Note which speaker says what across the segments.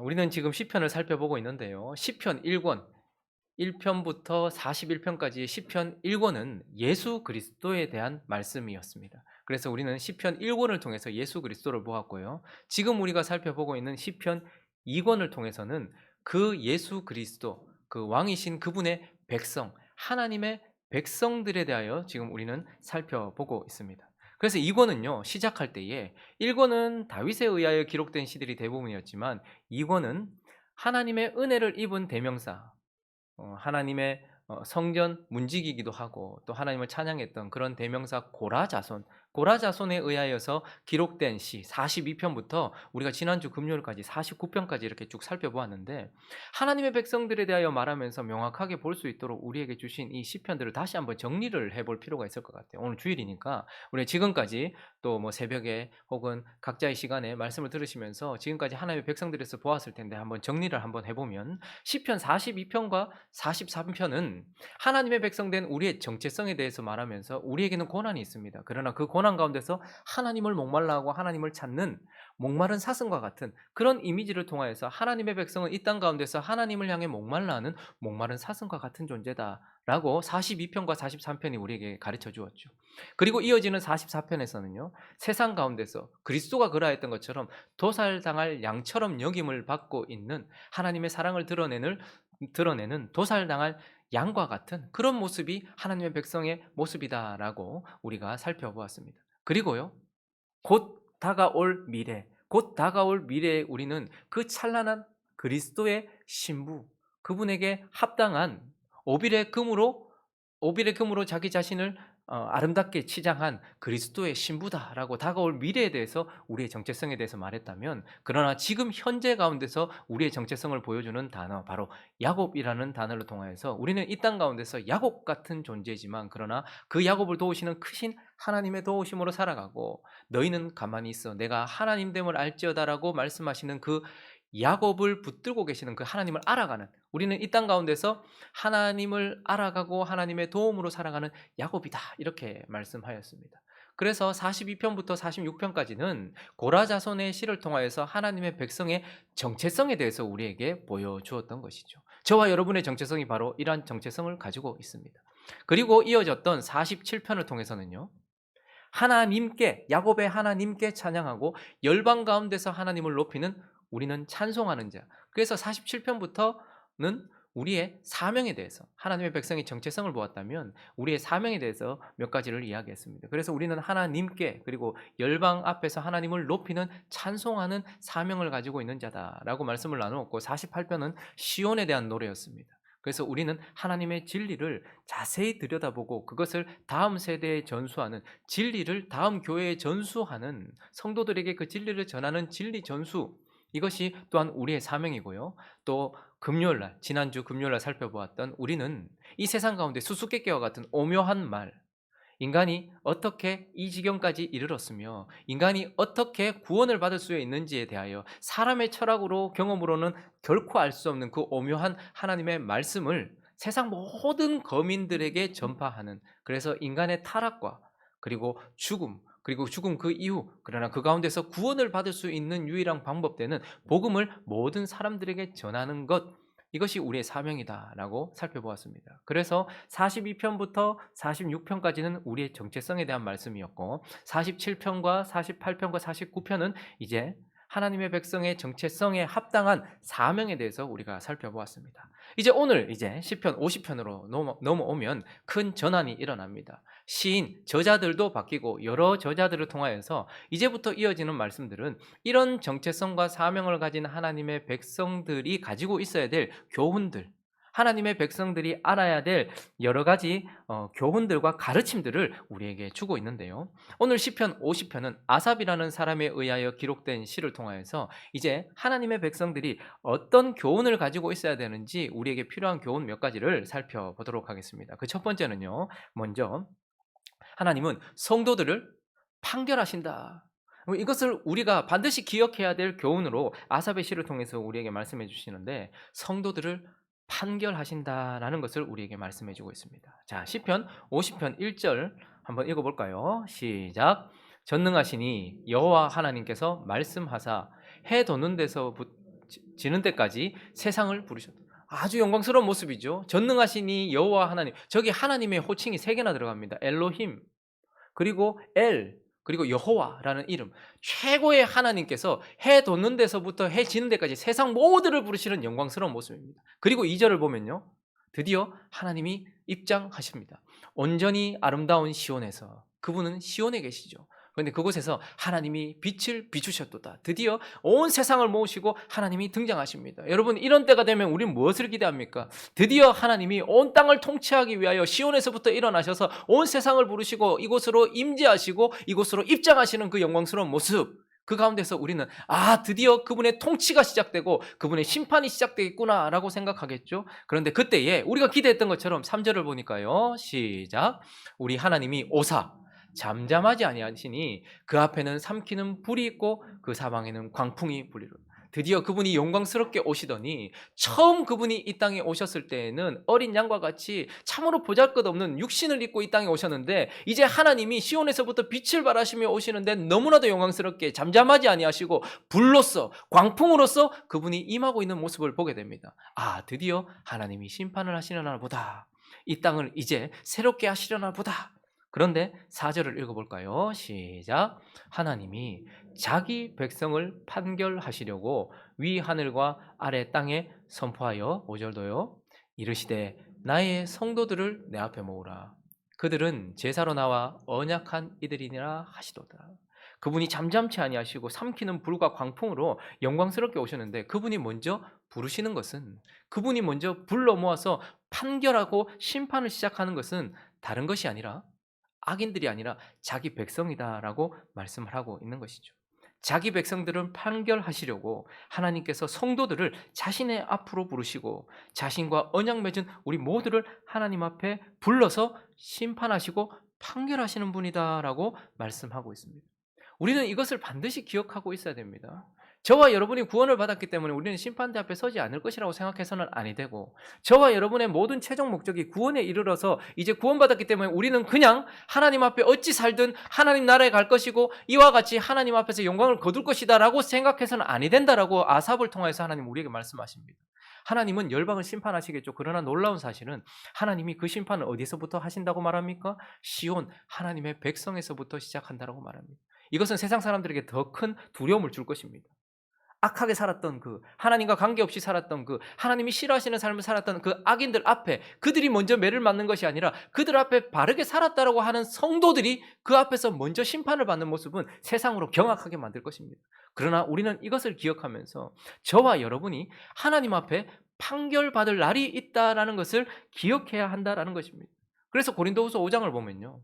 Speaker 1: 우리는 지금 시편을 살펴보고 있는데요. 시편 1권 1편부터 41편까지의 시편 1권은 예수 그리스도에 대한 말씀이었습니다. 그래서 우리는 시편 1권을 통해서 예수 그리스도를 보았고요. 지금 우리가 살펴보고 있는 시편 2권을 통해서는 그 예수 그리스도, 그 왕이신 그분의 백성, 하나님의 백성들에 대하여 지금 우리는 살펴보고 있습니다. 그래서 2권은요, 시작할 때에 1권은 다윗에 의하여 기록된 시들이 대부분이었지만 2권은 하나님의 은혜를 입은 대명사, 하나님의 성전 문지기이기도 하고 또 하나님을 찬양했던 그런 대명사 고라자손에 의하여서 기록된 시 42편부터 우리가 지난주 금요일까지 49편까지 이렇게 쭉 살펴보았는데, 하나님의 백성들에 대하여 말하면서 명확하게 볼 수 있도록 우리에게 주신 이 시편들을 다시 한번 정리를 해볼 필요가 있을 것 같아요. 오늘 주일이니까 우리 지금까지 또 뭐 새벽에 혹은 각자의 시간에 말씀을 들으시면서 지금까지 하나님의 백성들에서 보았을 텐데 한번 정리를 한번 해보면, 시편 42편과 43편은 하나님의 백성된 우리의 정체성에 대해서 말하면서 우리에게는 고난이 있습니다. 그러나 그 고난 가운데서 하나님을 목말라하고 하나님을 찾는 목마른 사슴과 같은 그런 이미지를 통하여서 하나님의 백성은 이 땅 가운데서 하나님을 향해 목말라하는 목마른 사슴과 같은 존재다라고 42편과 43편이 우리에게 가르쳐 주었죠. 그리고 이어지는 44편에서는요. 세상 가운데서 그리스도가 그러했던 것처럼 도살당할 양처럼 여김을 받고 있는 하나님의 사랑을 드러내는 도살당할 양과 같은 그런 모습이 하나님의 백성의 모습이다라고 우리가 살펴보았습니다. 그리고요, 곧 다가올 미래에 우리는 그 찬란한 그리스도의 신부, 그분에게 합당한 오빌의 금으로 자기 자신을 아름답게 치장한 그리스도의 신부다라고 다가올 미래에 대해서 우리의 정체성에 대해서 말했다면, 그러나 지금 현재 가운데서 우리의 정체성을 보여주는 단어, 바로 야곱이라는 단어를 통하여서 우리는 이 땅 가운데서 야곱 같은 존재지만, 그러나 그 야곱을 도우시는 크신 하나님의 도우심으로 살아가고, 너희는 가만히 있어 내가 하나님됨을 알지어다라고 말씀하시는 그 야곱을 붙들고 계시는 그 하나님을 알아가는, 우리는 이 땅 가운데서 하나님을 알아가고 하나님의 도움으로 살아가는 야곱이다, 이렇게 말씀하였습니다. 그래서 42편부터 46편까지는 고라자손의 시를 통하여서 하나님의 백성의 정체성에 대해서 우리에게 보여주었던 것이죠. 저와 여러분의 정체성이 바로 이러한 정체성을 가지고 있습니다. 그리고 이어졌던 47편을 통해서는요, 야곱의 하나님께 찬양하고 열방 가운데서 하나님을 높이는, 우리는 찬송하는 자. 그래서 47편부터는 우리의 사명에 대해서, 하나님의 백성의 정체성을 보았다면 우리의 사명에 대해서 몇 가지를 이야기했습니다. 그래서 우리는 하나님께, 그리고 열방 앞에서 하나님을 높이는 찬송하는 사명을 가지고 있는 자다라고 말씀을 나누었고, 48편은 시온에 대한 노래였습니다. 그래서 우리는 하나님의 진리를 자세히 들여다보고 그것을 다음 세대에 전수하는, 진리를 다음 교회에 전수하는, 성도들에게 그 진리를 전하는 진리 전수, 이것이 또한 우리의 사명이고요. 또 지난주 금요일날 살펴보았던, 우리는 이 세상 가운데 수수께끼와 같은 오묘한 말, 인간이 어떻게 이 지경까지 이르렀으며 인간이 어떻게 구원을 받을 수 있는지에 대하여 사람의 철학으로, 경험으로는 결코 알 수 없는 그 오묘한 하나님의 말씀을 세상 모든 거민들에게 전파하는, 그래서 인간의 타락과 그리고 죽음 그 이후, 그러나 그 가운데서 구원을 받을 수 있는 유일한 방법되는 복음을 모든 사람들에게 전하는 것, 이것이 우리의 사명이다라고 살펴보았습니다. 그래서 42편부터 46편까지는 우리의 정체성에 대한 말씀이었고, 47편과 48편과 49편은 이제 하나님의 백성의 정체성에 합당한 사명에 대해서 우리가 살펴보았습니다. 이제 오늘 시편 50편으로 넘어오면 큰 전환이 일어납니다. 저자들도 바뀌고 여러 저자들을 통하여서 이제부터 이어지는 말씀들은 이런 정체성과 사명을 가진 하나님의 백성들이 가지고 있어야 될 교훈들, 하나님의 백성들이 알아야 될 여러 가지 교훈들과 가르침들을 우리에게 주고 있는데요. 오늘 시편 50편은 아삽이라는 사람에 의하여 기록된 시를 통하여서 이제 하나님의 백성들이 어떤 교훈을 가지고 있어야 되는지 우리에게 필요한 교훈 몇 가지를 살펴보도록 하겠습니다. 그 첫 번째는요, 먼저 하나님은 성도들을 판결하신다. 이것을 우리가 반드시 기억해야 될 교훈으로 아삽의 시를 통해서 우리에게 말씀해 주시는데, 성도들을 판결하신다라는 것을 우리에게 말씀해 주고 있습니다. 자, 시편 50편 1절 한번 읽어볼까요? 시작. 전능하시니 여호와 하나님께서 말씀하사 해 돋는 데서부터 지는 때까지 세상을 부르셨다. 아주 영광스러운 모습이죠. 전능하시니 여호와 하나님. 저기 하나님의 호칭이 3개나 들어갑니다. 엘로힘, 그리고 엘, 그리고 여호와라는 이름. 최고의 하나님께서 해 돋는 데서부터 해 지는 데까지 세상 모두를 부르시는 영광스러운 모습입니다. 그리고 2절을 보면요, 드디어 하나님이 입장하십니다. 온전히 아름다운 시온에서. 그분은 시온에 계시죠. 그런데 그곳에서 하나님이 빛을 비추셨도다. 드디어 온 세상을 모으시고 하나님이 등장하십니다. 여러분, 이런 때가 되면 우리는 무엇을 기대합니까? 드디어 하나님이 온 땅을 통치하기 위하여 시온에서부터 일어나셔서 온 세상을 부르시고 이곳으로 임재하시고 이곳으로 입장하시는 그 영광스러운 모습, 그 가운데서 우리는 드디어 그분의 통치가 시작되고 그분의 심판이 시작되겠구나라고 생각하겠죠. 그런데 그때에 우리가 기대했던 것처럼 3절을 보니까요, 시작. 우리 하나님이 오사 잠잠하지 아니하시니 그 앞에는 삼키는 불이 있고 그 사방에는 광풍이 불리로다. 드디어 그분이 영광스럽게 오시더니, 처음 그분이 이 땅에 오셨을 때에는 어린 양과 같이 참으로 보잘것없는 육신을 입고 이 땅에 오셨는데, 이제 하나님이 시온에서부터 빛을 발하시며 오시는데 너무나도 영광스럽게 잠잠하지 아니하시고 불로써, 광풍으로써 그분이 임하고 있는 모습을 보게 됩니다. 드디어 하나님이 심판을 하시려나 보다. 이 땅을 이제 새롭게 하시려나 보다. 그런데 4절을 읽어볼까요? 시작. 하나님이 자기 백성을 판결하시려고 위 하늘과 아래 땅에 선포하여, 5절도요, 이르시되 나의 성도들을 내 앞에 모으라. 그들은 제사로 나와 언약한 이들이니라 하시도다. 그분이 잠잠치 아니하시고 삼키는 불과 광풍으로 영광스럽게 오셨는데, 그분이 먼저 부르시는 것은, 그분이 먼저 불러 모아서 판결하고 심판을 시작하는 것은 다른 것이 아니라, 악인들이 아니라 자기 백성이다라고 말씀을 하고 있는 것이죠. 자기 백성들은 판결하시려고 하나님께서 성도들을 자신의 앞으로 부르시고 자신과 언약 맺은 우리 모두를 하나님 앞에 불러서 심판하시고 판결하시는 분이다라고 말씀하고 있습니다. 우리는 이것을 반드시 기억하고 있어야 됩니다. 저와 여러분이 구원을 받았기 때문에 우리는 심판대 앞에 서지 않을 것이라고 생각해서는 아니 되고, 저와 여러분의 모든 최종 목적이 구원에 이르러서 이제 구원받았기 때문에 우리는 그냥 하나님 앞에 어찌 살든 하나님 나라에 갈 것이고 이와 같이 하나님 앞에서 영광을 거둘 것이다 라고 생각해서는 아니 된다라고 아삽을 통해서 하나님 우리에게 말씀하십니다. 하나님은 열방을 심판하시겠죠. 그러나 놀라운 사실은 하나님이 그 심판을 어디서부터 하신다고 말합니까? 시온, 하나님의 백성에서부터 시작한다고 말합니다. 이것은 세상 사람들에게 더 큰 두려움을 줄 것입니다. 악하게 살았던 하나님과 관계없이 살았던 하나님이 싫어하시는 삶을 살았던 그 악인들 앞에, 그들이 먼저 매를 맞는 것이 아니라 그들 앞에 바르게 살았다라고 하는 성도들이 그 앞에서 먼저 심판을 받는 모습은 세상으로 경악하게 만들 것입니다. 그러나 우리는 이것을 기억하면서 저와 여러분이 하나님 앞에 판결받을 날이 있다라는 것을 기억해야 한다라는 것입니다. 그래서 고린도후서 5장을 보면요,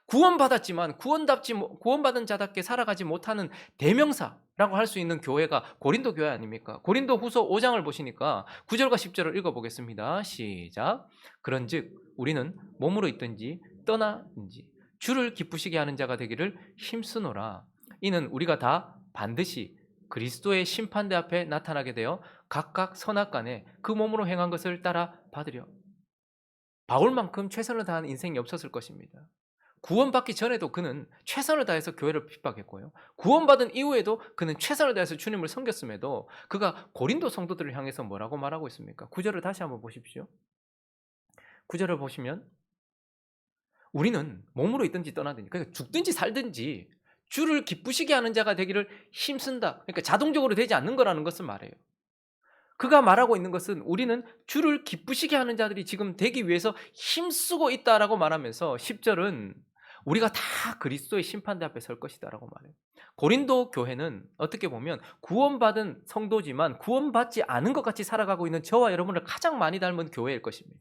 Speaker 1: 구원받았지만 구원받은 자답게 살아가지 못하는 대명사라고 할 수 있는 교회가 고린도 교회 아닙니까? 고린도 후서 5장을 보시니까 9절과 10절을 읽어보겠습니다. 시작. 그런즉 우리는 몸으로 있든지 떠나든지 주를 기쁘시게 하는 자가 되기를 힘쓰노라. 이는 우리가 다 반드시 그리스도의 심판대 앞에 나타나게 되어 각각 선악간에 그 몸으로 행한 것을 따라 받으려. 바울만큼 최선을 다한 인생이 없었을 것입니다. 구원받기 전에도 그는 최선을 다해서 교회를 핍박했고요, 구원받은 이후에도 그는 최선을 다해서 주님을 섬겼음에도 그가 고린도 성도들을 향해서 뭐라고 말하고 있습니까? 9절을 다시 한번 보십시오. 9절을 보시면 우리는 몸으로 있든지 떠나든지, 그러니까 죽든지 살든지 주를 기쁘시게 하는 자가 되기를 힘쓴다. 그러니까 자동적으로 되지 않는 거라는 것을 말해요. 그가 말하고 있는 것은 우리는 주를 기쁘시게 하는 자들이 지금 되기 위해서 힘쓰고 있다라고 말하면서, 10절은 우리가 다 그리스도의 심판대 앞에 설 것이다라고 말해요. 고린도 교회는 어떻게 보면 구원받은 성도지만 구원받지 않은 것 같이 살아가고 있는 저와 여러분을 가장 많이 닮은 교회일 것입니다.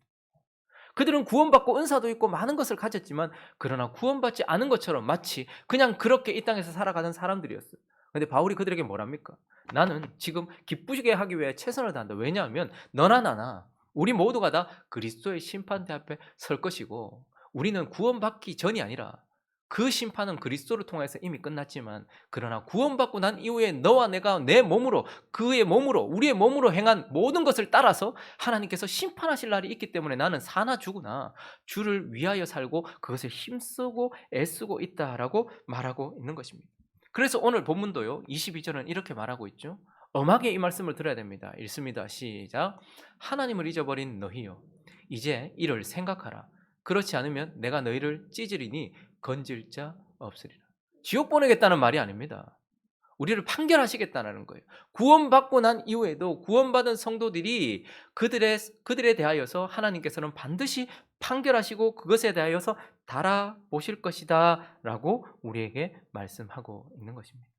Speaker 1: 그들은 구원받고 은사도 있고 많은 것을 가졌지만 그러나 구원받지 않은 것처럼 마치 그냥 그렇게 이 땅에서 살아가는 사람들이었어요. 그런데 바울이 그들에게 뭐랍니까? 나는 지금 기쁘시게 하기 위해 최선을 다한다. 왜냐하면 너나 나나 우리 모두가 다 그리스도의 심판대 앞에 설 것이고, 우리는 구원받기 전이 아니라 그 심판은 그리스도를 통해서 이미 끝났지만, 그러나 구원받고 난 이후에 너와 내가 내 몸으로, 그의 몸으로, 우리의 몸으로 행한 모든 것을 따라서 하나님께서 심판하실 날이 있기 때문에 나는 사나 죽으나 주를 위하여 살고 그것을 힘쓰고 애쓰고 있다라고 말하고 있는 것입니다. 그래서 오늘 본문도요, 22절은 이렇게 말하고 있죠. 엄하게 이 말씀을 들어야 됩니다. 읽습니다. 시작. 하나님을 잊어버린 너희여, 이제 이를 생각하라. 그렇지 않으면 내가 너희를 찢으리니 건질 자 없으리라. 지옥 보내겠다는 말이 아닙니다. 우리를 판결하시겠다는 거예요. 구원받고 난 이후에도 구원받은 성도들이 그들에 대하여서 하나님께서는 반드시 판결하시고 그것에 대하여서 달아보실 것이다 라고 우리에게 말씀하고 있는 것입니다.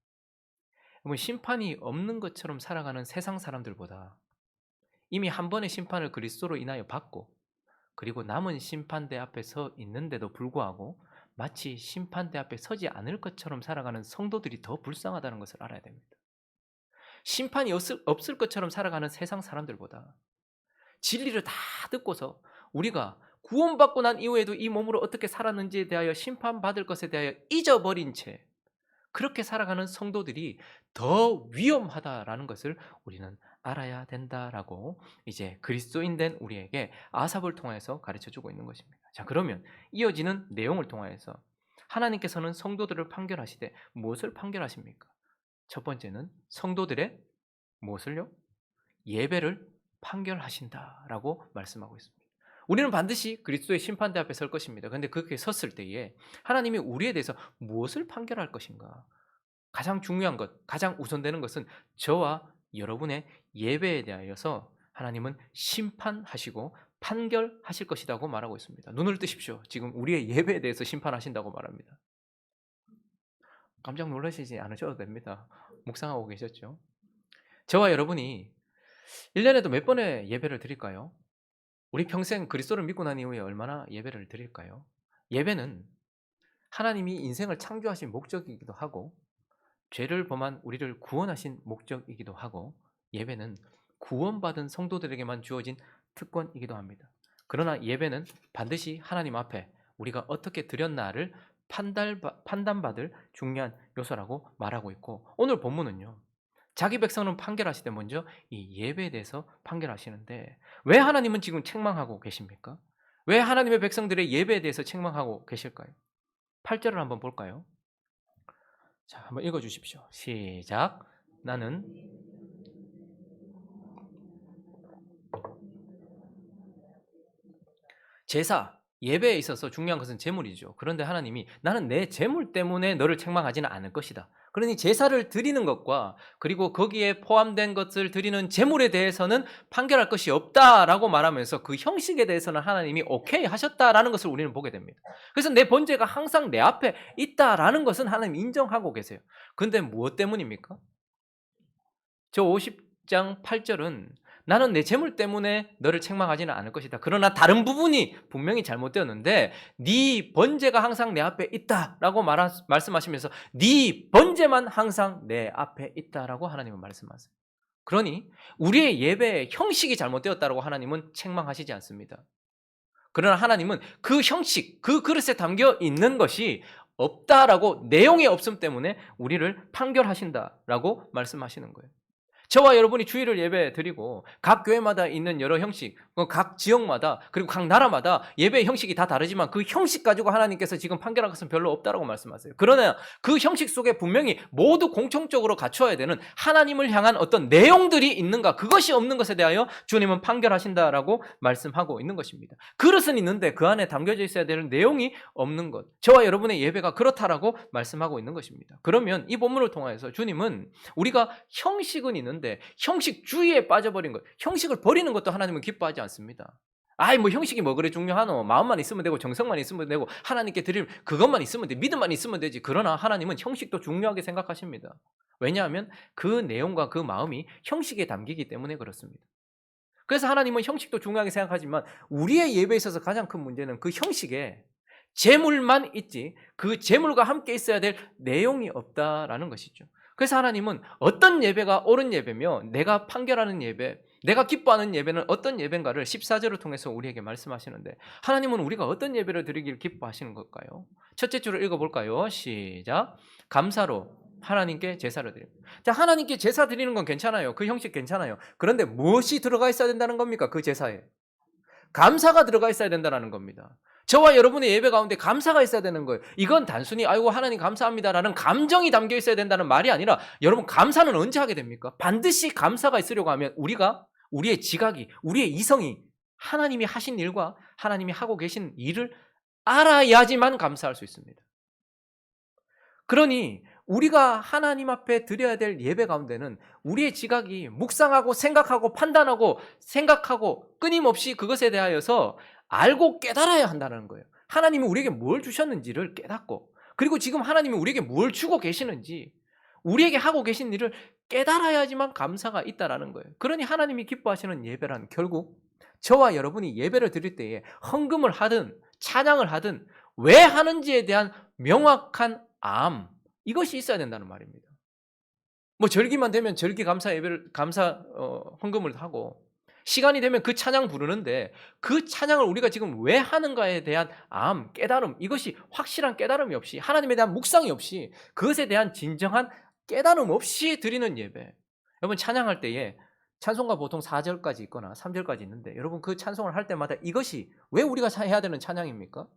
Speaker 1: 심판이 없는 것처럼 살아가는 세상 사람들보다 이미 한 번의 심판을 그리스도로 인하여 받고 그리고 남은 심판대 앞에 서 있는데도 불구하고 마치 심판대 앞에 서지 않을 것처럼 살아가는 성도들이 더 불쌍하다는 것을 알아야 됩니다. 심판이 없을 것처럼 살아가는 세상 사람들보다 진리를 다 듣고서 우리가 구원받고 난 이후에도 이 몸으로 어떻게 살았는지에 대하여 심판받을 것에 대하여 잊어버린 채 그렇게 살아가는 성도들이 더 위험하다라는 것을 우리는 알아야 된다라고 이제 그리스도인 된 우리에게 아삽을 통해서 가르쳐주고 있는 것입니다. 자, 그러면 이어지는 내용을 통해서 하나님께서는 성도들을 판결하시되 무엇을 판결하십니까? 첫 번째는 성도들의 무엇을요? 예배를 판결하신다라고 말씀하고 있습니다. 우리는 반드시 그리스도의 심판대 앞에 설 것입니다. 그런데 그렇게 섰을 때에 하나님이 우리에 대해서 무엇을 판결할 것인가? 가장 중요한 것, 가장 우선되는 것은 저와 여러분의 예배에 대하여서 하나님은 심판하시고 판결하실 것이라고 말하고 있습니다. 눈을 뜨십시오. 지금 우리의 예배에 대해서 심판하신다고 말합니다. 깜짝 놀라시지 않으셔도 됩니다. 묵상하고 계셨죠? 저와 여러분이 1년에도 몇 번의 예배를 드릴까요? 우리 평생 그리스도를 믿고 난 이후에 얼마나 예배를 드릴까요? 예배는 하나님이 인생을 창조하신 목적이기도 하고 죄를 범한 우리를 구원하신 목적이기도 하고 예배는 구원받은 성도들에게만 주어진 특권이기도 합니다. 그러나 예배는 반드시 하나님 앞에 우리가 어떻게 드렸나를 판단받을 중요한 요소라고 말하고 있고 오늘 본문은요. 자기 백성은 판결하시되 먼저 이 예배에 대해서 판결하시는데 왜 하나님은 지금 책망하고 계십니까? 왜 하나님의 백성들의 예배에 대해서 책망하고 계실까요? 8절을 한번 볼까요? 자, 한번 읽어주십시오. 시작. 나는 제사, 예배에 있어서 중요한 것은 제물이죠. 그런데 하나님이 나는 내 제물 때문에 너를 책망하지는 않을 것이다. 그러니 제사를 드리는 것과 그리고 거기에 포함된 것을 드리는 제물에 대해서는 판결할 것이 없다라고 말하면서 그 형식에 대해서는 하나님이 오케이 하셨다라는 것을 우리는 보게 됩니다. 그래서 내 번제가 항상 내 앞에 있다라는 것은 하나님 인정하고 계세요. 그런데 무엇 때문입니까? 저 50장 8절은 나는 내 재물 때문에 너를 책망하지는 않을 것이다. 그러나 다른 부분이 분명히 잘못되었는데 네 번제가 항상 내 앞에 있다라고 말씀하시면서 네 번제만 항상 내 앞에 있다라고 하나님은 말씀하세요. 그러니 우리의 예배의 형식이 잘못되었다라고 하나님은 책망하시지 않습니다. 그러나 하나님은 그 형식, 그 그릇에 담겨 있는 것이 없다라고 내용이 없음 때문에 우리를 판결하신다라고 말씀하시는 거예요. 저와 여러분이 주일을 예배 드리고 각 교회마다 있는 여러 형식, 각 지역마다 그리고 각 나라마다 예배의 형식이 다 다르지만 그 형식 가지고 하나님께서 지금 판결할 것은 별로 없다라고 말씀하세요. 그러나 그 형식 속에 분명히 모두 공통적으로 갖춰야 되는 하나님을 향한 어떤 내용들이 있는가, 그것이 없는 것에 대하여 주님은 판결하신다라고 말씀하고 있는 것입니다. 그릇은 있는데 그 안에 담겨져 있어야 되는 내용이 없는 것, 저와 여러분의 예배가 그렇다라고 말씀하고 있는 것입니다. 그러면 이 본문을 통해서 주님은 우리가 형식은 있는데 형식주의에 빠져버린 것, 형식을 버리는 것도 하나님은 기뻐하지 않습니다. 뭐 형식이 뭐 그래 중요하노? 마음만 있으면 되고 정성만 있으면 되고 하나님께 드릴 그것만 있으면 돼, 믿음만 있으면 되지. 그러나 하나님은 형식도 중요하게 생각하십니다. 왜냐하면 그 내용과 그 마음이 형식에 담기기 때문에 그렇습니다. 그래서 하나님은 형식도 중요하게 생각하지만 우리의 예배에 있어서 가장 큰 문제는 그 형식에 제물만 있지 그 제물과 함께 있어야 될 내용이 없다라는 것이죠. 그래서 하나님은 어떤 예배가 옳은 예배며 내가 판결하는 예배, 내가 기뻐하는 예배는 어떤 예배인가를 14절을 통해서 우리에게 말씀하시는데 하나님은 우리가 어떤 예배를 드리길 기뻐하시는 걸까요? 첫째 줄을 읽어볼까요? 시작. 감사로 하나님께 제사를 드립니다. 자, 하나님께 제사 드리는 건 괜찮아요. 그 형식 괜찮아요. 그런데 무엇이 들어가 있어야 된다는 겁니까? 그 제사에 감사가 들어가 있어야 된다는 겁니다. 저와 여러분의 예배 가운데 감사가 있어야 되는 거예요. 이건 단순히 아이고 하나님 감사합니다라는 감정이 담겨 있어야 된다는 말이 아니라 여러분 감사는 언제 하게 됩니까? 반드시 감사가 있으려고 하면 우리가 우리의 지각이 우리의 이성이 하나님이 하신 일과 하나님이 하고 계신 일을 알아야지만 감사할 수 있습니다. 그러니 우리가 하나님 앞에 드려야 될 예배 가운데는 우리의 지각이 묵상하고 생각하고 끊임없이 그것에 대하여서 알고 깨달아야 한다는 거예요. 하나님이 우리에게 뭘 주셨는지를 깨닫고 그리고 지금 하나님이 우리에게 뭘 주고 계시는지 우리에게 하고 계신 일을 깨달아야지만 감사가 있다라는 거예요. 그러니 하나님이 기뻐하시는 예배란 결국 저와 여러분이 예배를 드릴 때에 헌금을 하든 찬양을 하든 왜 하는지에 대한 명확한 이것이 있어야 된다는 말입니다. 뭐 절기만 되면 절기 감사 예배를 헌금을 하고 시간이 되면 그 찬양 부르는데 그 찬양을 우리가 지금 왜 하는가에 대한 깨달음 이것이 확실한 깨달음이 없이 하나님에 대한 묵상이 없이 그것에 대한 진정한 깨달음 없이 드리는 예배. 여러분 찬양할 때에 찬송가 보통 4절까지 있거나 3절까지 있는데 여러분 그 찬송을 할 때마다 이것이 왜 우리가 해야 되는 찬양입니까?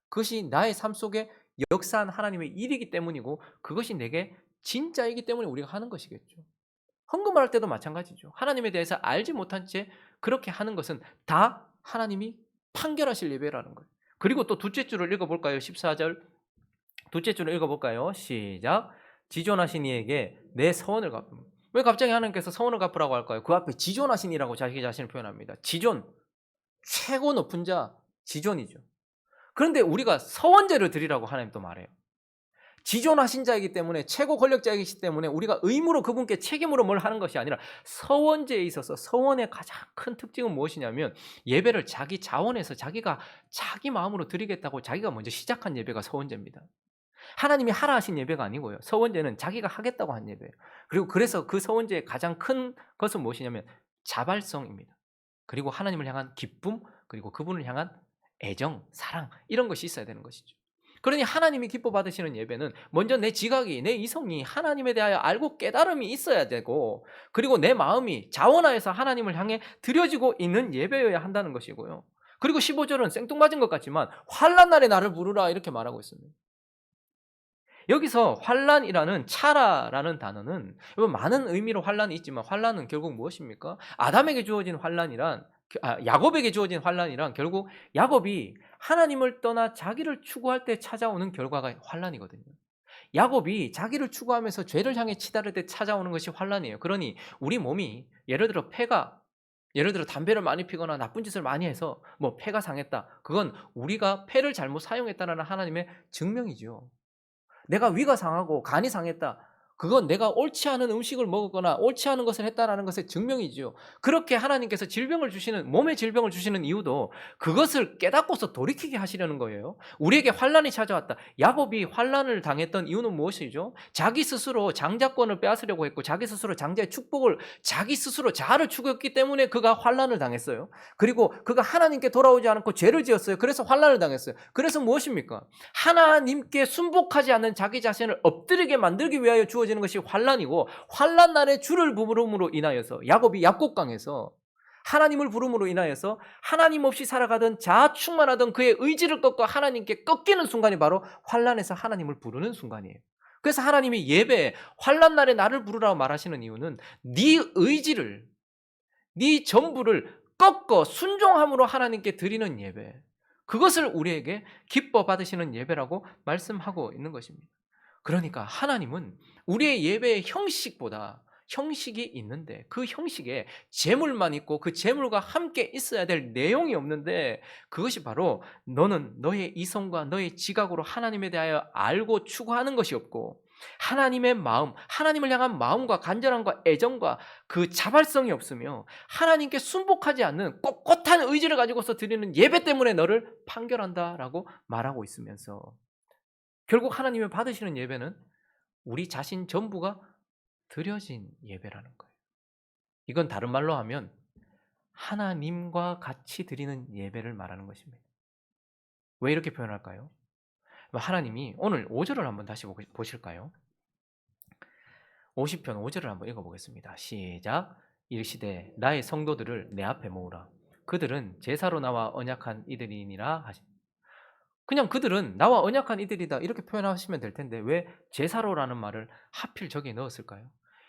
Speaker 1: 그것이 나의 삶 속에 역사한 하나님의 일이기 때문이고 그것이 내게 진짜이기 때문에 우리가 하는 것이겠죠. 헌금을 할 때도 마찬가지죠. 하나님에 대해서 알지 못한 채 그렇게 하는 것은 다 하나님이 판결하실 예배라는 거예요. 그리고 또 둘째 줄을 읽어볼까요? 14절 둘째 줄을 읽어볼까요? 시작. 지존하신 이에게 내 서원을 갚음. 왜 갑자기 하나님께서 서원을 갚으라고 할까요? 그 앞에 지존하신 이라고 자기 자신을 표현합니다. 지존, 최고 높은 자 지존이죠. 그런데 우리가 서원제를 드리라고 하나님 또 말해요. 지존하신 자이기 때문에 최고 권력자이기 때문에 우리가 의무로 그분께 책임으로 뭘 하는 것이 아니라 서원제에 있어서 서원의 가장 큰 특징은 무엇이냐면 예배를 자기 자원에서 자기가 자기 마음으로 드리겠다고 자기가 먼저 시작한 예배가 서원제입니다. 하나님이 하라 하신 예배가 아니고요. 서원제는 자기가 하겠다고 한 예배예요. 그리고 그래서 그 서원제의 가장 큰 것은 무엇이냐면 자발성입니다. 그리고 하나님을 향한 기쁨, 그리고 그분을 향한 애정, 사랑 이런 것이 있어야 되는 것이죠. 그러니 하나님이 기뻐 받으시는 예배는 먼저 내 지각이, 내 이성이 하나님에 대하여 알고 깨달음이 있어야 되고 그리고 내 마음이 자원하여서 하나님을 향해 드려지고 있는 예배여야 한다는 것이고요. 그리고 15절은 생뚱맞은 것 같지만 환난 날에 나를 부르라 이렇게 말하고 있습니다. 여기서 환난이라는 차라라는 단어는 많은 의미로 환난이 있지만 환난은 결국 무엇입니까? 아담에게 주어진 환난이란 야곱에게 주어진 환난이란 결국 야곱이 하나님을 떠나 자기를 추구할 때 찾아오는 결과가 환난이거든요. 야곱이 자기를 추구하면서 죄를 향해 치달을 때 찾아오는 것이 환난이에요. 그러니 우리 몸이 예를 들어 담배를 많이 피거나 나쁜 짓을 많이 해서 뭐 폐가 상했다. 그건 우리가 폐를 잘못 사용했다는 하나님의 증명이죠. 내가 위가 상하고 간이 상했다. 그건 내가 옳지 않은 음식을 먹었거나 옳지 않은 것을 했다라는 것의 증명이죠. 그렇게 하나님께서 몸의 질병을 주시는 이유도 그것을 깨닫고서 돌이키게 하시려는 거예요. 우리에게 환난이 찾아왔다. 야곱이 환난을 당했던 이유는 무엇이죠? 자기 스스로 장자권을 빼앗으려고 했고 자기 스스로 장자의 축복을 자기 스스로 자아를 추구했기 때문에 그가 환난을 당했어요. 그리고 그가 하나님께 돌아오지 않고 죄를 지었어요. 그래서 환난을 당했어요. 그래서 무엇입니까? 하나님께 순복하지 않는 자기 자신을 엎드리게 만들기 위하여 주어지는 것이 환난이고 환난 날에 주를 부름으로 인하여서 야곱이 약곡강에서 하나님을 부름으로 인하여서 하나님 없이 살아가던 자아 충만하던 그의 의지를 꺾고 하나님께 꺾이는 순간이 바로 환난에서 하나님을 부르는 순간이에요. 그래서 하나님이 예배에 환난 날에 나를 부르라고 말하시는 이유는 네 의지를 네 전부를 꺾어 순종함으로 하나님께 드리는 예배, 그것을 우리에게 기뻐 받으시는 예배라고 말씀하고 있는 것입니다. 그러니까 하나님은 우리의 예배의 형식보다 형식이 있는데 그 형식에 제물만 있고 그 제물과 함께 있어야 될 내용이 없는데 그것이 바로 너는 너의 이성과 너의 지각으로 하나님에 대하여 알고 추구하는 것이 없고 하나님의 마음, 하나님을 향한 마음과 간절함과 애정과 그 자발성이 없으며 하나님께 순복하지 않는 꼿꼿한 의지를 가지고서 드리는 예배 때문에 너를 판결한다라고 말하고 있으면서 결국 하나님이 받으시는 예배는 우리 자신 전부가 드려진 예배라는 거예요. 이건 다른 말로 하면 하나님과 같이 드리는 예배를 말하는 것입니다. 왜 이렇게 표현할까요? 하나님이 오늘 5절을 한번 다시 보실까요? 50편 5절을 한번 읽어보겠습니다. 시작. 이르시되 나의 성도들을 내 앞에 모으라. 그들은 제사로 나와 언약한 이들이니라 하시. 그냥 그들은 나와 언약한 이들이다 이렇게 표현하시면 될 텐데 왜 제사로라는 말을 하필 저기에 넣었을까요?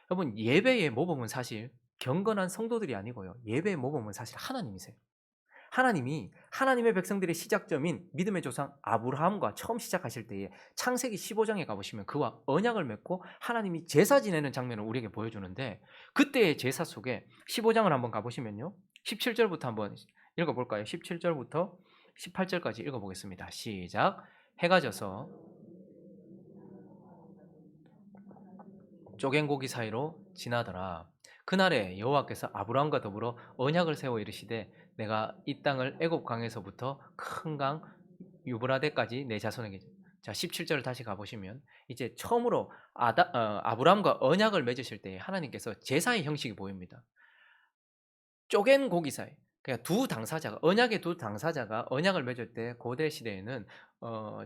Speaker 1: 여러분 예배의 모범은 사실 경건한 성도들이 아니고요. 예배의 모범은 사실 하나님이세요. 하나님이 하나님의 백성들의 시작점인 믿음의 조상 아브라함과 처음 시작하실 때에 창세기 15장에 가보시면 그와 언약을 맺고 하나님이 제사 지내는 장면을 우리에게 보여주는데 그때의 제사 속에 15장을 한번 가보시면요. 17절부터 한번 읽어볼까요? 17절부터 18절까지 읽어보겠습니다. 시작. 해가 져서 쪼갠 고기 사이로 지나더라. 그날에 여호와께서 아브라함과 더불어 언약을 세워 이르시되 내가 이 땅을 애굽 강에서부터 큰 강 유브라데까지 내 자손에게 자 17절을 다시 가보시면 이제 처음으로 아브라함과 언약을 맺으실 때 하나님께서 제사의 형식이 보입니다. 쪼갠 고기 사이 그러니까 두 당사자가 언약의 두 당사자가 언약을 맺을 때 고대 시대에는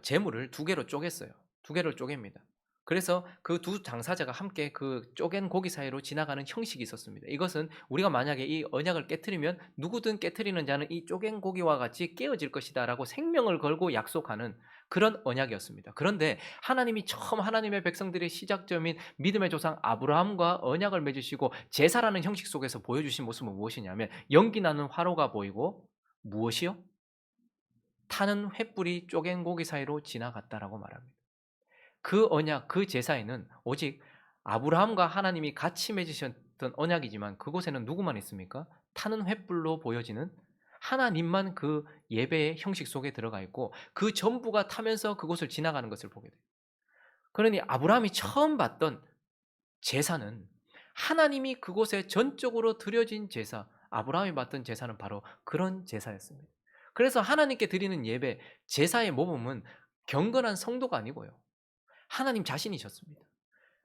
Speaker 1: 재물을 두 개로 쪼갰어요. 두 개를 쪼갭니다. 그래서 그 두 당사자가 함께 그 쪼갠 고기 사이로 지나가는 형식이 있었습니다. 이것은 우리가 만약에 이 언약을 깨트리면 누구든 깨트리는 자는 이 쪼갠 고기와 같이 깨어질 것이다라고 생명을 걸고 약속하는 그런 언약이었습니다. 그런데 하나님이 처음 하나님의 백성들의 시작점인 믿음의 조상 아브라함과 언약을 맺으시고 제사라는 형식 속에서 보여주신 모습은 무엇이냐면 연기 나는 화로가 보이고 무엇이요? 타는 횃불이 쪼갠 고기 사이로 지나갔다라고 말합니다. 그 언약, 그 제사에는 오직 아브라함과 하나님이 같이 맺으셨던 언약이지만 그곳에는 누구만 있습니까? 타는 횃불로 보여지는 하나님만 그 예배의 형식 속에 들어가 있고 그 전부가 타면서 그곳을 지나가는 것을 보게 돼요. 그러니 아브라함이 처음 봤던 제사는 하나님이 그곳에 전적으로 드려진 제사, 아브라함이 받던 제사는 바로 그런 제사였습니다. 그래서 하나님께 드리는 예배, 제사의 모범은 경건한 성도가 아니고요. 하나님 자신이셨습니다.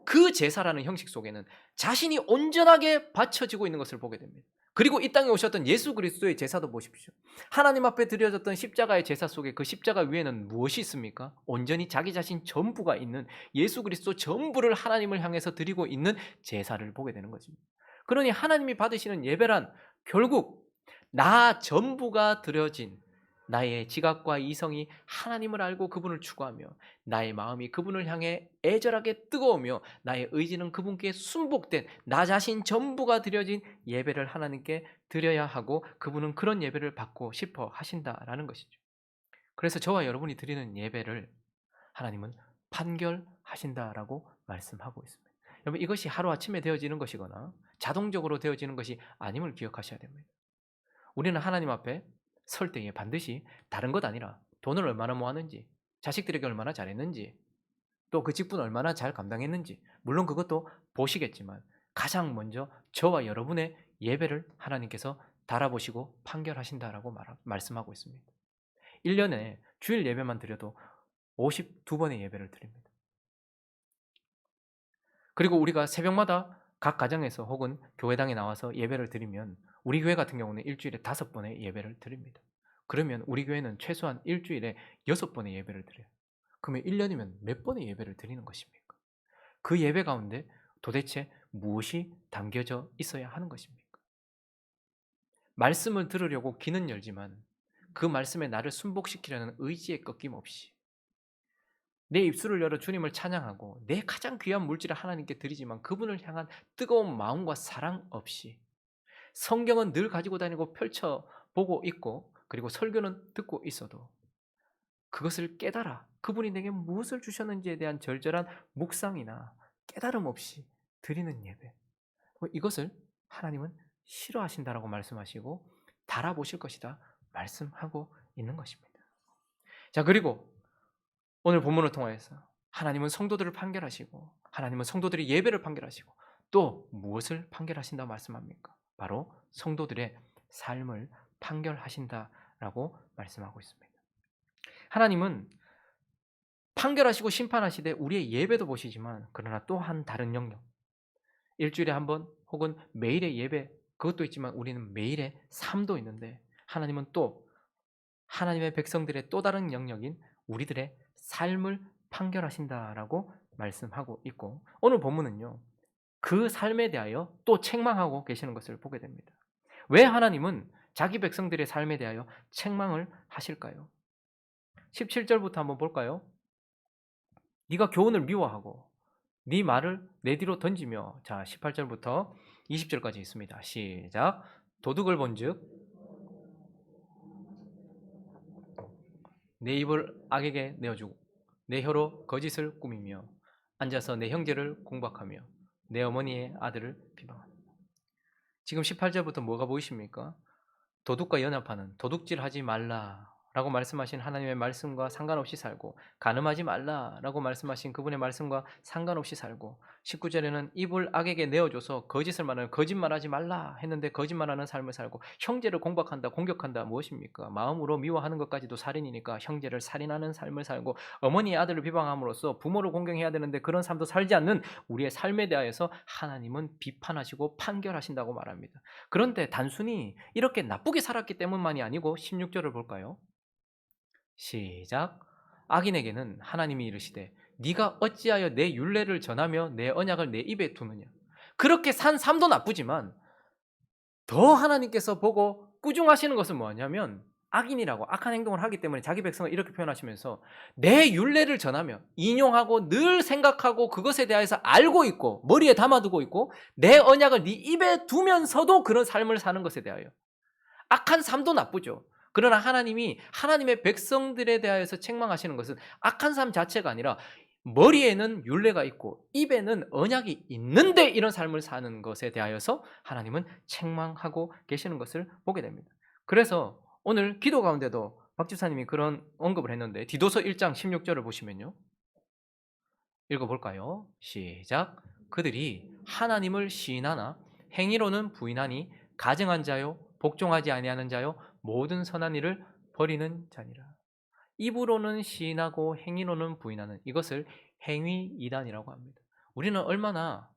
Speaker 1: 그 제사라는 형식 속에는 자신이 온전하게 바쳐지고 있는 것을 보게 됩니다. 그리고 이 땅에 오셨던 예수 그리스도의 제사도 보십시오. 하나님 앞에 드려졌던 십자가의 제사 속에 그 십자가 위에는 무엇이 있습니까? 온전히 자기 자신 전부가 있는 예수 그리스도 전부를 하나님을 향해서 드리고 있는 제사를 보게 되는 것입니다. 그러니 하나님이 받으시는 예배란 결국 나 전부가 드려진 나의 지각과 이성이 하나님을 알고 그분을 추구하며 나의 마음이 그분을 향해 애절하게 뜨거우며 나의 의지는 그분께 순복된 나 자신 전부가 드려진 예배를 하나님께 드려야 하고 그분은 그런 예배를 받고 싶어 하신다라는 것이죠. 그래서 저와 여러분이 드리는 예배를 하나님은 판결하신다라고 말씀하고 있습니다. 여러분 이것이 하루아침에 되어지는 것이거나 자동적으로 되어지는 것이 아님을 기억하셔야 됩니다. 우리는 하나님 앞에 설 때에 반드시 다른 것 아니라 돈을 얼마나 모았는지, 자식들에게 얼마나 잘했는지, 또 그 직분 얼마나 잘 감당했는지, 물론 그것도 보시겠지만 가장 먼저 저와 여러분의 예배를 하나님께서 달아보시고 판결하신다라고 말씀하고 있습니다. 1년에 주일 예배만 드려도 52번의 예배를 드립니다. 그리고 우리가 새벽마다 각 가정에서 혹은 교회당에 나와서 예배를 드리면 우리 교회 같은 경우는 일주일에 5번의 예배를 드립니다. 그러면 우리 교회는 최소한 일주일에 6번의 예배를 드려요. 그러면 1년이면 몇 번의 예배를 드리는 것입니까? 그 예배 가운데 도대체 무엇이 담겨져 있어야 하는 것입니까? 말씀을 들으려고 귀는 열지만 그 말씀에 나를 순복시키려는 의지에 꺾임 없이 내 입술을 열어 주님을 찬양하고 내 가장 귀한 물질을 하나님께 드리지만 그분을 향한 뜨거운 마음과 사랑 없이 성경은 늘 가지고 다니고 펼쳐보고 있고 그리고 설교는 듣고 있어도 그것을 깨달아 그분이 내게 무엇을 주셨는지에 대한 절절한 묵상이나 깨달음 없이 드리는 예배 이것을 하나님은 싫어하신다라고 말씀하시고 달아보실 것이다 말씀하고 있는 것입니다. 자 그리고 오늘 본문을 통해서 하나님은 성도들을 판결하시고 하나님은 성도들의 예배를 판결하시고 또 무엇을 판결하신다고 말씀합니까? 바로 성도들의 삶을 판결하신다라고 말씀하고 있습니다. 하나님은 판결하시고 심판하시되 우리의 예배도 보시지만 그러나 또 한 다른 영역 일주일에 한 번 혹은 매일의 예배 그것도 있지만 우리는 매일의 삶도 있는데 하나님은 또 하나님의 백성들의 또 다른 영역인 우리들의 삶을 판결하신다라고 말씀하고 있고 오늘 본문은요. 그 삶에 대하여 또 책망하고 계시는 것을 보게 됩니다. 왜 하나님은 자기 백성들의 삶에 대하여 책망을 하실까요? 17절부터 한번 볼까요? 네가 교훈을 미워하고 네 말을 내 뒤로 던지며. 자, 18절부터 20절까지 있습니다. 시작. 도둑을 본즉 내 입을 악에게 내어주고 내 혀로 거짓을 꾸미며 앉아서 내 형제를 공박하며 내 어머니의 아들을 비방하며. 지금 18절부터 뭐가 보이십니까? 도둑과 연합하는, 도둑질하지 말라라고 말씀하신 하나님의 말씀과 상관없이 살고, 간음하지 말라라고 말씀하신 그분의 말씀과 상관없이 살고, 19절에는 입을 악에게 내어줘서 거짓을 말하는, 거짓말하지 말라 했는데 거짓말하는 삶을 살고, 형제를 공박한다, 공격한다. 무엇입니까? 마음으로 미워하는 것까지도 살인이니까 형제를 살인하는 삶을 살고, 어머니의 아들을 비방함으로써 부모를 공경해야 되는데 그런 삶도 살지 않는 우리의 삶에 대하여서 하나님은 비판하시고 판결하신다고 말합니다. 그런데 단순히 이렇게 나쁘게 살았기 때문만이 아니고 16절을 볼까요? 시작. 악인에게는 하나님이 이르시되 네가 어찌하여 내 율례를 전하며 내 언약을 내 입에 두느냐. 그렇게 산 삶도 나쁘지만 더 하나님께서 보고 꾸중하시는 것은 뭐냐면, 악인이라고 악한 행동을 하기 때문에 자기 백성을 이렇게 표현하시면서 내 율례를 전하며 인용하고 늘 생각하고 그것에 대해서 알고 있고 머리에 담아두고 있고 내 언약을 네 입에 두면서도 그런 삶을 사는 것에 대하여. 악한 삶도 나쁘죠. 그러나 하나님이 하나님의 백성들에 대하여서 책망하시는 것은 악한 삶 자체가 아니라 머리에는 율례가 있고 입에는 언약이 있는데 이런 삶을 사는 것에 대하여서 하나님은 책망하고 계시는 것을 보게 됩니다. 그래서 오늘 기도 가운데도 박 집사님이 그런 언급을 했는데, 디도서 1장 16절을 보시면요, 읽어볼까요? 시작. 그들이 하나님을 시인하나 행위로는 부인하니 가증한 자요 복종하지 아니하는 자요 모든 선한 일을 버리는 자니라. 입으로는 시인하고 행위로는 부인하는, 이것을 행위 이단이라고 합니다. 우리는 얼마나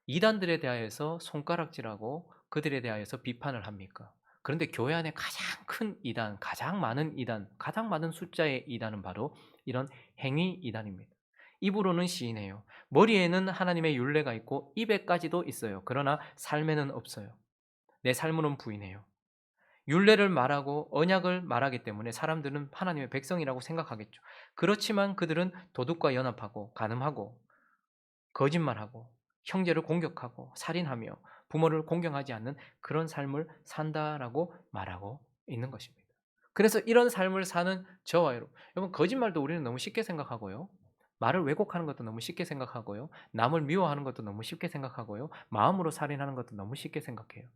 Speaker 1: 이단들에 대하여서 손가락질하고 그들에 대하여서 비판을 합니까? 그런데 교회 안에 가장 큰 이단, 가장 많은 이단, 가장 많은 숫자의 이단은 바로 이런 행위 이단입니다. 입으로는 시인해요. 머리에는 하나님의 율례가 있고 입에까지도 있어요. 그러나 삶에는 없어요. 내 삶으로는 부인해요. 율례를 말하고 언약을 말하기 때문에 사람들은 하나님의 백성이라고 생각하겠죠. 그렇지만 그들은 도둑과 연합하고 간음하고 거짓말하고 형제를 공격하고 살인하며 부모를 공경하지 않는 그런 삶을 산다라고 말하고 있는 것입니다. 그래서 이런 삶을 사는 저와 여러분, 거짓말도 우리는 너무 쉽게 생각하고요. 말을 왜곡하는 것도 너무 쉽게 생각하고요. 남을 미워하는 것도 너무 쉽게 생각하고요. 마음으로 살인하는 것도 너무 쉽게 생각해요.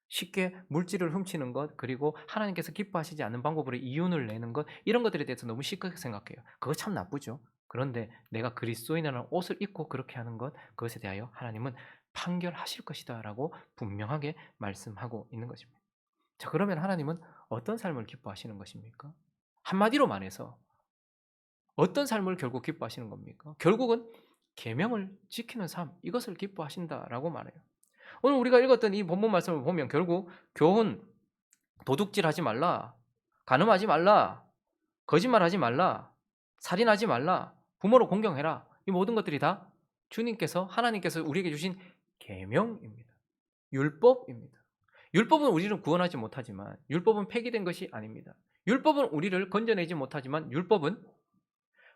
Speaker 1: 쉽게 물질을 훔치는 것, 그리고 하나님께서 기뻐하시지 않는 방법으로 이윤을 내는 것, 이런 것들에 대해서 너무 쉽게 생각해요. 그거 참 나쁘죠. 그런데 내가 그리스도인이라는 옷을 입고 그렇게 하는 것, 그것에 대하여 하나님은 판결하실 것이다 라고 분명하게 말씀하고 있는 것입니다. 자, 그러면 하나님은 어떤 삶을 기뻐하시는 것입니까? 한마디로 말해서 어떤 삶을 결국 기뻐하시는 겁니까? 결국은 계명을 지키는 삶, 이것을 기뻐하신다라고 말해요. 오늘 우리가 읽었던 이 본문 말씀을 보면 결국 교훈, 도둑질하지 말라, 간음하지 말라, 거짓말하지 말라, 살인하지 말라, 부모를 공경해라, 이 모든 것들이 다 주님께서, 하나님께서 우리에게 주신 계명입니다. 율법입니다. 율법은 우리를 구원하지 못하지만 율법은 폐기된 것이 아닙니다. 율법은 우리를 건져내지 못하지만 율법은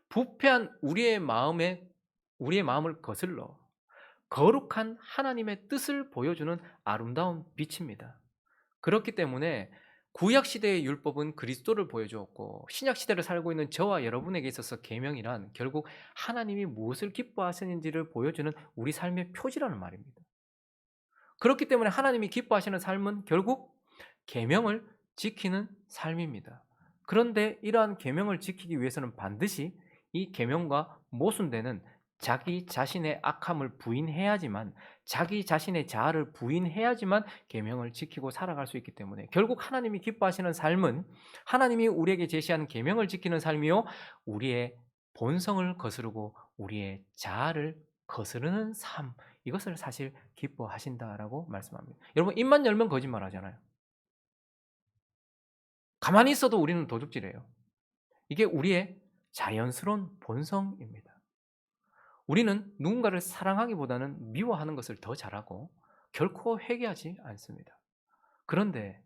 Speaker 1: 부패한 우리의 마음을 거슬러 거룩한 하나님의 뜻을 보여주는 아름다운 빛입니다. 그렇기 때문에 구약 시대의 율법은 그리스도를 보여주었고, 신약 시대를 살고 있는 저와 여러분에게 있어서 계명이란 결국 하나님이 무엇을 기뻐하시는지를 보여주는 우리 삶의 표지라는 말입니다. 그렇기 때문에 하나님이 기뻐하시는 삶은 결국 계명을 지키는 삶입니다. 그런데 이러한 계명을 지키기 위해서는 반드시 이 계명과 모순되는 자기 자신의 악함을 부인해야지만, 자기 자신의 자아를 부인해야지만 계명을 지키고 살아갈 수 있기 때문에 결국 하나님이 기뻐하시는 삶은 하나님이 우리에게 제시하는 계명을 지키는 삶이요, 우리의 본성을 거스르고 우리의 자아를 거스르는 삶, 이것을 사실 기뻐하신다라고 말씀합니다. 여러분, 입만 열면 거짓말 하잖아요. 가만히 있어도 우리는 도둑질해요. 이게 우리의 자연스러운 본성입니다. 우리는 누군가를 사랑하기보다는 미워하는 것을 더 잘하고 결코 회개하지 않습니다. 그런데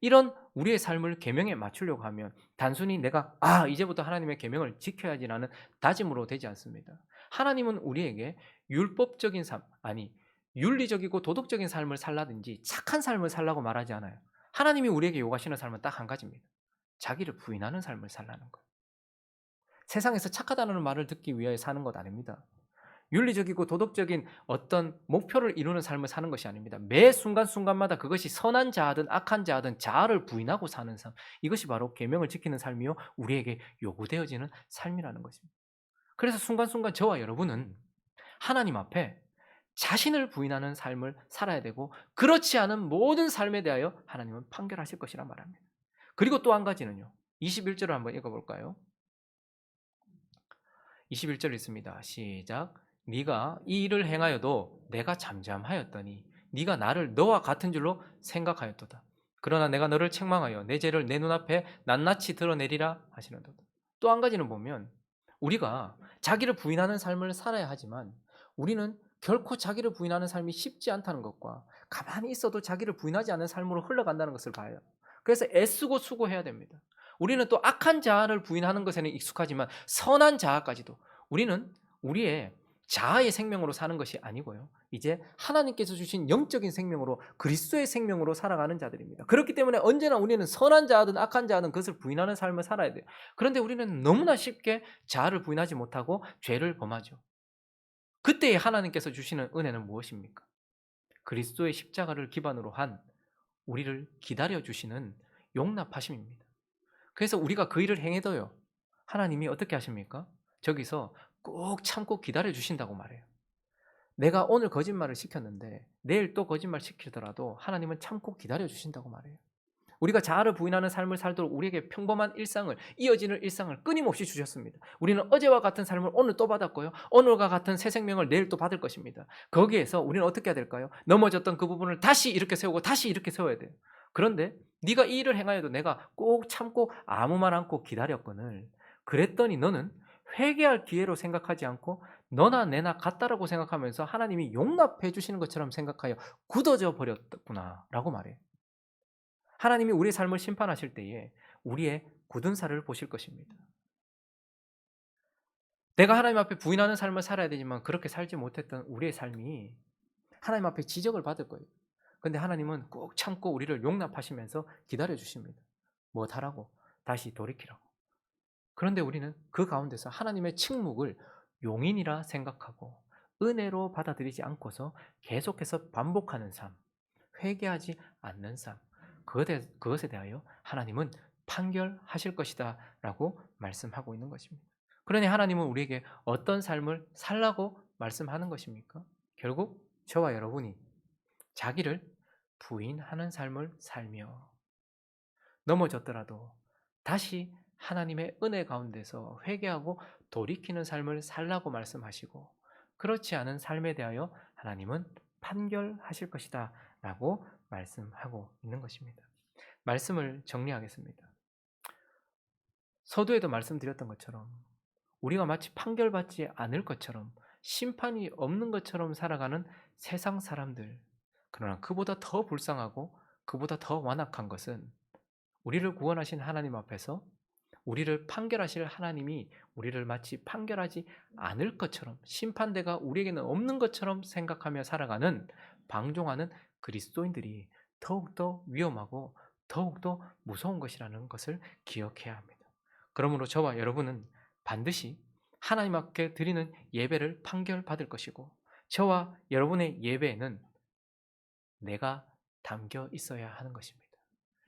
Speaker 1: 이런 우리의 삶을 계명에 맞추려고 하면 단순히 내가 이제부터 하나님의 계명을 지켜야지라는 다짐으로 되지 않습니다. 하나님은 우리에게 율법적인 삶, 아니 윤리적이고 도덕적인 삶을 살라든지 착한 삶을 살라고 말하지 않아요. 하나님이 우리에게 요구하시는 삶은 딱 한 가지입니다. 자기를 부인하는 삶을 살라는 거예요. 세상에서 착하다는 말을 듣기 위해 사는 것 아닙니다. 윤리적이고 도덕적인 어떤 목표를 이루는 삶을 사는 것이 아닙니다. 매 순간순간마다 그것이 선한 자아든 악한 자아든 자아를 부인하고 사는 삶. 이것이 바로 계명을 지키는 삶이요 우리에게 요구되어지는 삶이라는 것입니다. 그래서 순간순간 저와 여러분은 하나님 앞에 자신을 부인하는 삶을 살아야 되고, 그렇지 않은 모든 삶에 대하여 하나님은 판결하실 것이라 말합니다. 그리고 또 한 가지는요. 21절을 한번 읽어볼까요? 21절 있습니다. 시작. 네가 이 일을 행하여도 내가 잠잠하였더니 네가 나를 너와 같은 줄로 생각하였도다. 그러나 내가 너를 책망하여 내 죄를 내 눈앞에 낱낱이 드러내리라 하시는도다. 또 한 가지는 보면 우리가 자기를 부인하는 삶을 살아야 하지만 우리는 결코 자기를 부인하는 삶이 쉽지 않다는 것과 가만히 있어도 자기를 부인하지 않는 삶으로 흘러간다는 것을 봐요. 그래서 애쓰고 수고해야 됩니다. 우리는 또 악한 자아를 부인하는 것에는 익숙하지만 선한 자아까지도 우리는 우리의 자아의 생명으로 사는 것이 아니고요. 이제 하나님께서 주신 영적인 생명으로 그리스도의 생명으로 살아가는 자들입니다. 그렇기 때문에 언제나 우리는 선한 자아든 악한 자아든 그것을 부인하는 삶을 살아야 돼요. 그런데 우리는 너무나 쉽게 자아를 부인하지 못하고 죄를 범하죠. 그때에 하나님께서 주시는 은혜는 무엇입니까? 그리스도의 십자가를 기반으로 한 우리를 기다려 주시는 용납하심입니다. 그래서 우리가 그 일을 행해도요. 하나님이 어떻게 하십니까? 저기서 꼭 참고 기다려 주신다고 말해요. 내가 오늘 거짓말을 시켰는데 내일 또 거짓말 시키더라도 하나님은 참고 기다려 주신다고 말해요. 우리가 자아를 부인하는 삶을 살도록 우리에게 평범한 일상을, 이어지는 일상을 끊임없이 주셨습니다. 우리는 어제와 같은 삶을 오늘 또 받았고요. 오늘과 같은 새 생명을 내일 또 받을 것입니다. 거기에서 우리는 어떻게 해야 될까요? 넘어졌던 그 부분을 다시 이렇게 세우고 다시 이렇게 세워야 돼요. 그런데 네가 이 일을 행하여도 내가 꼭 참고 아무 말 않고 기다렸거늘 그랬더니 너는 회개할 기회로 생각하지 않고 너나 내나 같다라고 생각하면서 하나님이 용납해 주시는 것처럼 생각하여 굳어져 버렸구나 라고 말해요. 하나님이 우리의 삶을 심판하실 때에 우리의 굳은 살을 보실 것입니다. 내가 하나님 앞에 부인하는 삶을 살아야 되지만 그렇게 살지 못했던 우리의 삶이 하나님 앞에 지적을 받을 거예요. 근데 하나님은 꼭 참고 우리를 용납하시면서 기다려 주십니다. 무엇하라고? 다시 돌이키라고. 그런데 우리는 그 가운데서 하나님의 침묵을 용인이라 생각하고 은혜로 받아들이지 않고서 계속해서 반복하는 삶, 회개하지 않는 삶, 그것에 대하여 하나님은 판결하실 것이다 라고 말씀하고 있는 것입니다. 그러니 하나님은 우리에게 어떤 삶을 살라고 말씀하는 것입니까? 결국 저와 여러분이 자기를 부인하는 삶을 살며 넘어졌더라도 다시 하나님의 은혜 가운데서 회개하고 돌이키는 삶을 살라고 말씀하시고, 그렇지 않은 삶에 대하여 하나님은 판결하실 것이다 라고 말씀하고 있는 것입니다. 말씀을 정리하겠습니다. 서두에도 말씀드렸던 것처럼 우리가 마치 판결받지 않을 것처럼 심판이 없는 것처럼 살아가는 세상 사람들, 그러나 그보다 더 불쌍하고 그보다 더 완악한 것은 우리를 구원하신 하나님 앞에서 우리를 판결하실 하나님이 우리를 마치 판결하지 않을 것처럼, 심판대가 우리에게는 없는 것처럼 생각하며 살아가는 방종하는 그리스도인들이 더욱더 위험하고 더욱더 무서운 것이라는 것을 기억해야 합니다. 그러므로 저와 여러분은 반드시 하나님 앞에 드리는 예배를 판결받을 것이고, 저와 여러분의 예배에는 내가 담겨 있어야 하는 것입니다.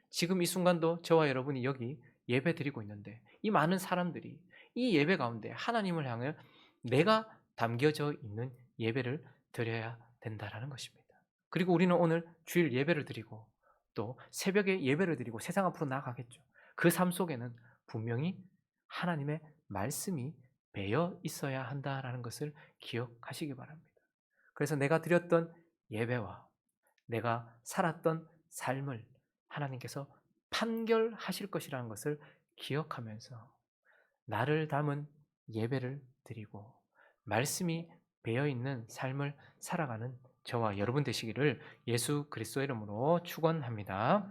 Speaker 1: 지금 이 순간도 저와 여러분이 여기 예배 드리고 있는데 이 많은 사람들이 이 예배 가운데 하나님을 향해 내가 담겨져 있는 예배를 드려야 된다라는 것입니다. 그리고 우리는 오늘 주일 예배를 드리고 또 새벽에 예배를 드리고 세상 앞으로 나아가겠죠. 그 삶 속에는 분명히 하나님의 말씀이 배어 있어야 한다라는 것을 기억하시기 바랍니다. 그래서 내가 드렸던 예배와 내가 살았던 삶을 하나님께서 판결하실 것이라는 것을 기억하면서 나를 담은 예배를 드리고 말씀이 배어 있는 삶을 살아가는 저와 여러분 되시기를 예수 그리스도의 이름으로 축원합니다.